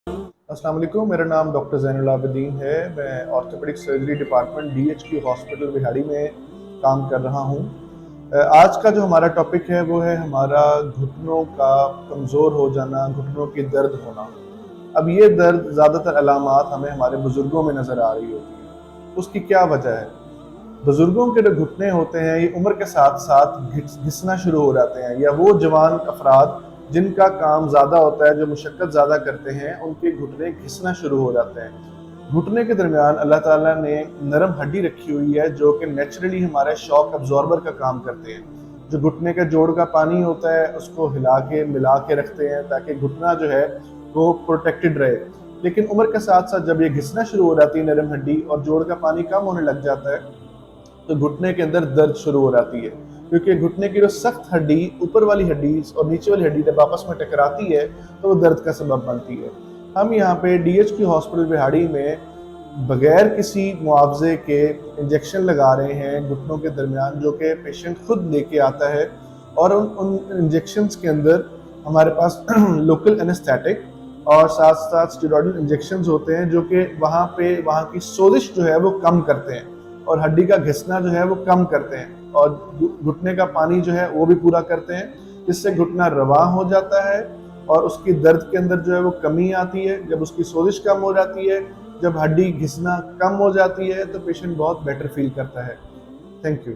अस्सलाम वालेकुम, मेरा नाम डॉक्टर ज़ैनुल आबिदीन है। मैं orthopaedic surgery department DHQ hospital बिहाड़ी में काम कर रहा हूँ। आज का जो हमारा टॉपिक है वो है हमारा घुटनों का कमज़ोर हो जाना, घुटनों की दर्द होना। अब ये दर्द ज़्यादातर अलामात हमें हमारे बुज़ुर्गों में नज़र आ रही होती है। उसकी क्या वजह है? बुज़ुर्गों के जो घुटने होते हैं ये उम्र के साथ साथ घिसना शुरू हो जाते हैं, या वो जवान अफराद जिनका काम ज़्यादा होता है, जो मुशक्क़त ज़्यादा करते हैं, उनके घुटने घिसना शुरू हो जाते हैं। घुटने के दरमियान अल्लाह ताला ने नरम हड्डी रखी हुई है जो कि नेचुरली हमारे शॉक अब्जॉर्बर का काम करते हैं। जो घुटने के जोड़ का पानी होता है उसको हिला के मिला के रखते हैं ताकि घुटना जो है वो प्रोटेक्टेड रहे। लेकिन उम्र के साथ साथ जब ये घिसना शुरू हो जाती है नरम हड्डी और जोड़ का पानी कम होने लग जाता है तो घुटने के अंदर दर्द शुरू हो जाती है, क्योंकि घुटने की जो सख्त हड्डी, ऊपर वाली हड्डी और नीचे वाली हड्डी जब आपस में टकराती है तो वो दर्द का सबब बनती है। हम यहाँ पे DHQ हॉस्पिटल बिहाड़ी में बगैर किसी मुआवजे के इंजेक्शन लगा रहे हैं घुटनों के दरमियान, जो कि पेशेंट खुद लेके आता है। और उन इंजेक्शंस के अंदर हमारे पास लोकल एनेस्थेटिक और साथ साथ स्टेरॉइडल इंजेक्शंस होते हैं जो कि वहाँ की सोजिश जो है वो कम करते हैं और हड्डी का घिसना जो है वो कम करते हैं, और घुटने का पानी जो है वो भी पूरा करते हैं, जिससे घुटना रवा हो जाता है और उसकी दर्द के अंदर जो है वो कमी आती है। जब उसकी सोजिश कम हो जाती है, जब हड्डी घिसना कम हो जाती है तो पेशेंट बहुत बेटर फील करता है। Thank you.